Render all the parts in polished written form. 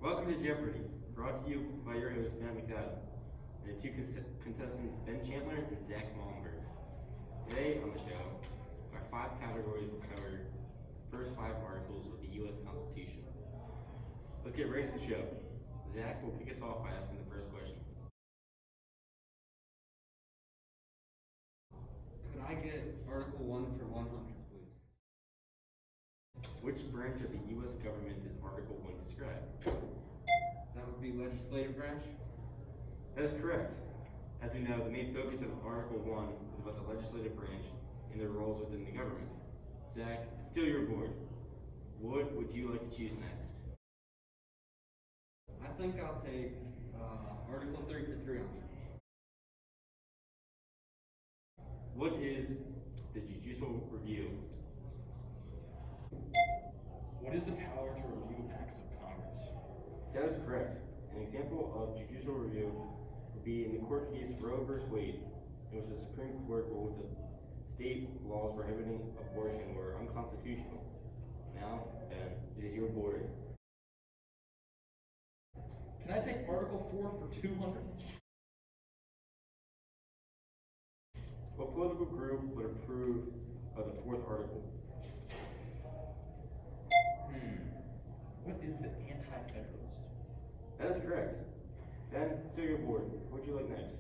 Welcome to Jeopardy, brought to you by your host, Matt McDowell, and the two contestants, Ben Chandler and Zach Malmberg. Today on the show, our 5 categories will cover the first 5 articles of the U.S. Constitution. Let's get right to the show. Zach will kick us off by asking the first question. Could I get Article 1 for 100, please? Which branch of the U.S. government does Article 1 describe? That would be legislative branch. That is correct. As we know, the main focus of Article 1 is about the legislative branch and their roles within the government. Zach, it's still your board. What would you like to choose next? I think I'll take Article 3 for 300. What is the judicial review? What is the power to review acts of Congress? That is correct. An example of judicial review would be in the court case Roe v. Wade, in which the Supreme Court ruled that state laws prohibiting abortion were unconstitutional. Now, Ben, it is your board. Can I take Article 4 for 200? What political group would approve of the 4th article? What is the Anti-Federalist? That is correct. Ben, it's still your board. What would you like next?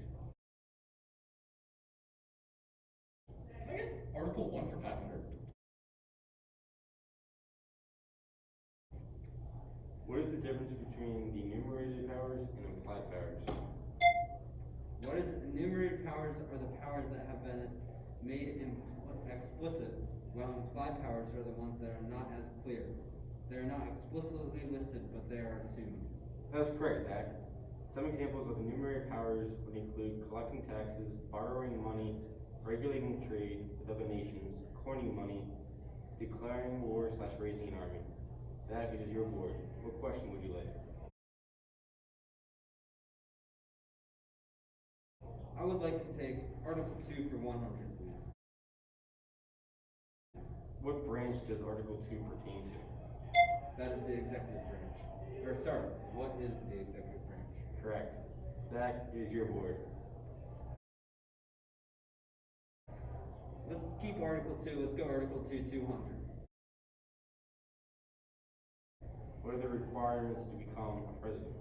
Can I get Article 1 for 500? What is the difference between the enumerated powers and implied powers? What is enumerated powers are the powers that have been made explicit, while implied powers are the ones that are not as clear. They are not explicitly listed, but they are assumed. That is correct, Zach. Some examples of enumerated powers would include collecting taxes, borrowing money, regulating trade with other nations, coining money, declaring war/raising an army. Zach, it is your board. What question would you like? I would like to take Article 2 for 100, please. What branch does Article 2 pertain to? That is the executive branch. What is the executive branch? Correct. Zach, it is your board. Let's keep Article 2. Let's go Article 2, 200. What are the requirements to become a president?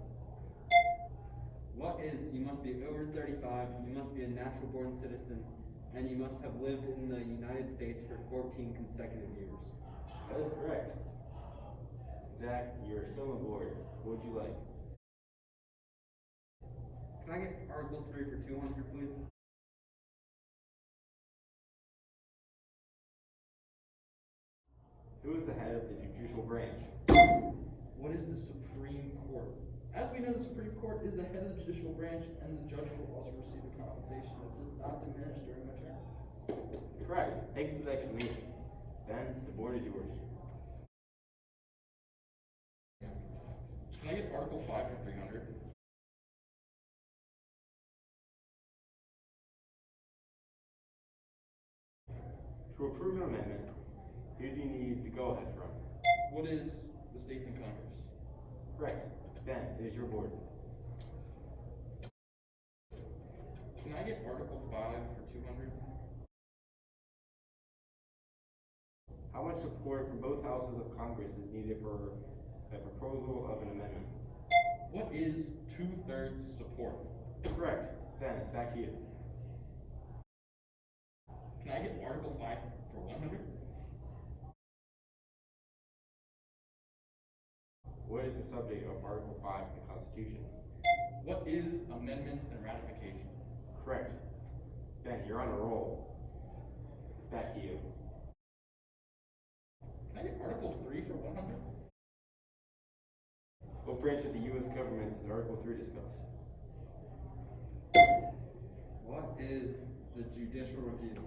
What is, you must be over 35, you must be a natural born citizen, and you must have lived in the United States for 14 consecutive years. That is correct. Zach, you're still on board. What would you like? Can I get Article 3 for 200, please? Who is the head of the judicial branch? What is the Supreme Court? As we know, the Supreme Court is the head of the judicial branch, and the judges will also receive a compensation that does not diminish during their term. Correct. Thank you for the explanation. Ben, the board is yours. Can I get Article 5 for 300? To approve an amendment, who do you need the go-ahead from? What is the states in Congress? Correct. Ben, it is your board. Can I get Article 5 for 200? How much support from both houses of Congress is needed for a proposal of an amendment? What is 2/3 support? Correct. Ben, it's back to you. Can I get Article 5 for 100? What is the subject of Article 5 of the Constitution? What is amendments and ratification? Correct. Ben, you're on a roll. It's back to you. Can I get Article 3 for 100? What branch of the U.S. government does Article 3 discuss? What is the judicial review?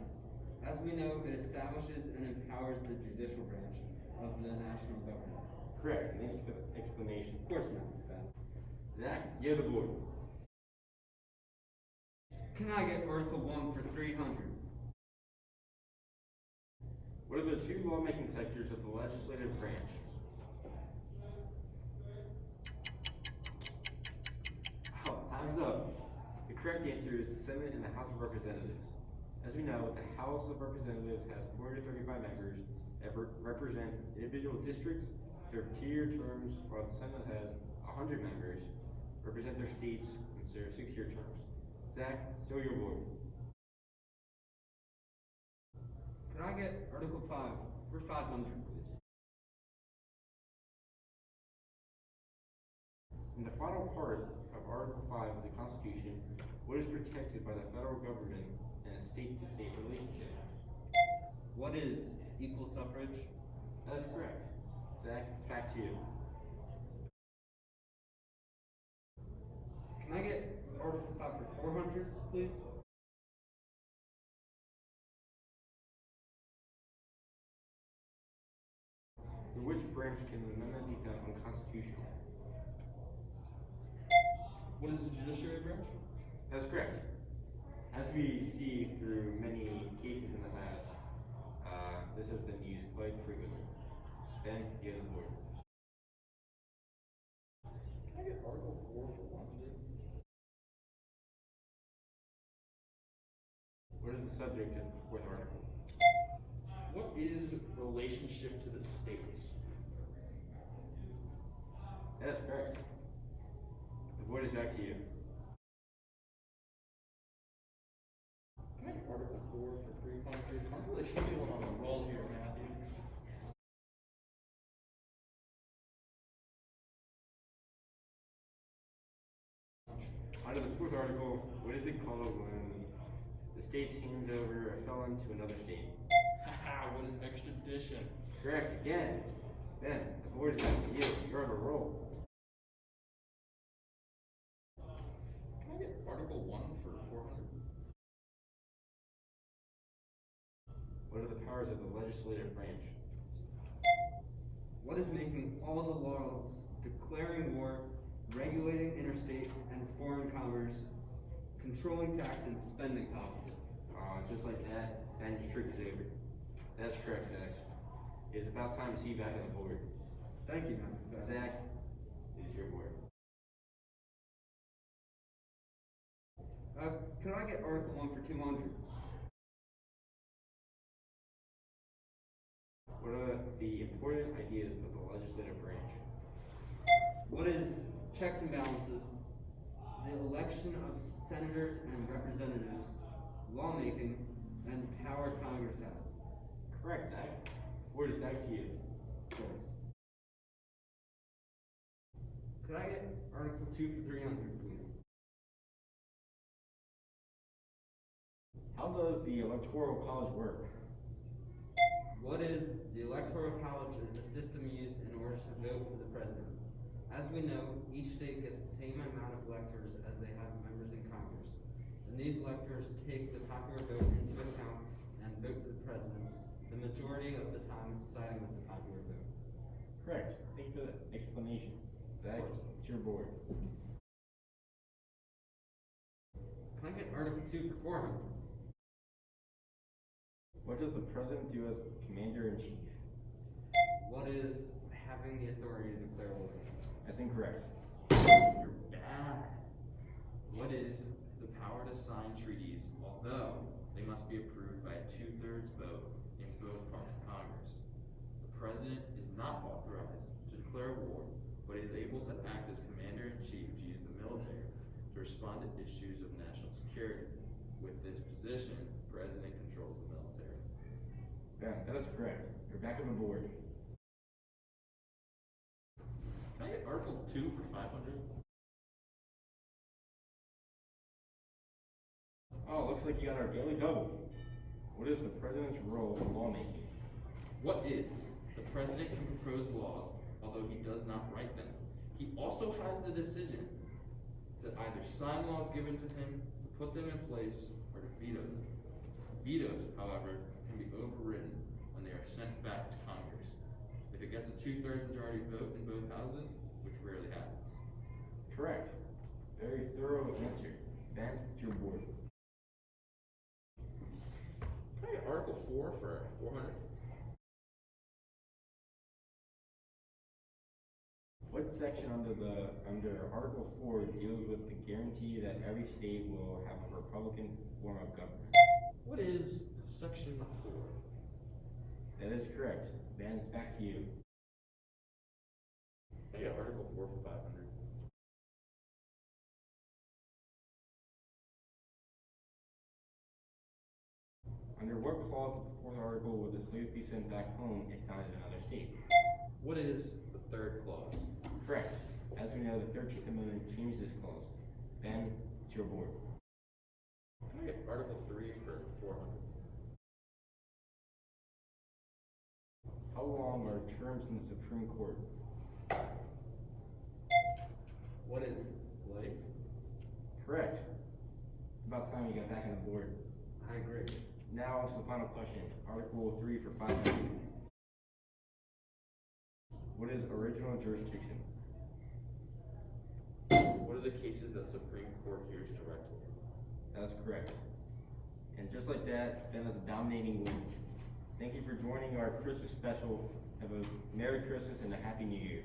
As we know, it establishes and empowers the judicial branch of the national government. Correct. Thank you for the explanation. Of course, Mr. Fad. Zach, you have the board. Can I get Article 1 for 300? What are the 2 lawmaking sectors of the legislative branch? correct answer is the Senate and the House of Representatives. As we know, the House of Representatives has 435 members that represent individual districts, serve 2-year terms, while the Senate has 100 members, represent their states, and serve 6-year terms. Zach, still your board. Can I get Article 5 for 500, please? In the final part of Article 5 of the Constitution, what is protected by the federal government in a state-to-state relationship? What is equal suffrage? That is correct. Zach, it's back to you. Can I get Article 5 for 400, please? In which branch can an amendment be found unconstitutional? What is the judiciary branch? That's correct. As we see through many cases in the past, this has been used quite frequently. Ben, you have the board. Can I get Article 4 for 100? What is the subject of the fourth article? What is relationship to the states? That is correct. The board is back to you. Can I get Article 4 for 300? I'm really feeling on the roll here, Matthew. Under the fourth article, what is it called when the state hands over a felon to another state? Haha, what is extradition? Correct, again. Ben, the board is back to you. You're on a roll. Can I get Article 1 for 400? What are the powers of the legislative branch? What is making all the laws, declaring war, regulating interstate and foreign commerce, controlling tax and spending policy? Just like that, Ben, your trick is over. That's correct, Zach. It's about time to see you back on the board. Thank you, Madam Professor. Zach, it is your board. Can I get Article 1 for 200? What are the important ideas of the legislative branch? What is checks and balances, the election of senators and representatives, lawmaking, and power Congress has? Correct, Zach. Board is back to you. Of course. Could I get Article 2 for 300, please? How does the Electoral College work? What is the Electoral College is the system used in order to vote for the president. As we know, each state gets the same amount of electors as they have members in Congress. And these electors take the popular vote into account and vote for the president, the majority of the time siding with the popular vote. Correct. Thank you for the explanation. Zach, it's your board. Can I get Article 2 for 400? What does the president do as commander-in-chief? What is having the authority to declare war? That's incorrect. You're bad. What is the power to sign treaties, although they must be approved by a 2/3 vote in both parts of Congress? The president is not authorized to declare war, but is able to act as commander-in-chief to use the military to respond to issues of national security. With this position, the president controls the military. Ben, that is correct. You're back on the board. Can I get Article 2 for 500? Oh, looks like you got our daily double. What is the president's role in lawmaking? What is? The president can propose laws, although he does not write them. He also has the decision to either sign laws given to him, to put them in place, or to veto them. Vetoes, however, can be overridden when they are sent back to Congress. If it gets a 2/3 majority vote in both houses, which rarely happens. Correct. Very thorough answer. Ben, it's your board. Can I get Article 4 for 400? What What section under Article 4 deals with the guarantee that every state will have a Republican form of government? What is Section 4? That is correct. Ben, it's back to you. I got Article 4 for 500. Under what clause of the fourth article would the slaves be sent back home if found in another state? What is the third clause? Correct. As we know, the 13th Amendment changed this clause. Ben, it's your board. Can I get Article 3 for 400? How long are terms in the Supreme Court? What is life? Correct. It's about time you got back on the board. I agree. Now to the final question. Article 3 for 500. What is original jurisdiction? What are the cases that Supreme Court hears directly? That's correct. And just like that, Ben has a dominating win. Thank you for joining our Christmas special. Have a Merry Christmas and a Happy New Year.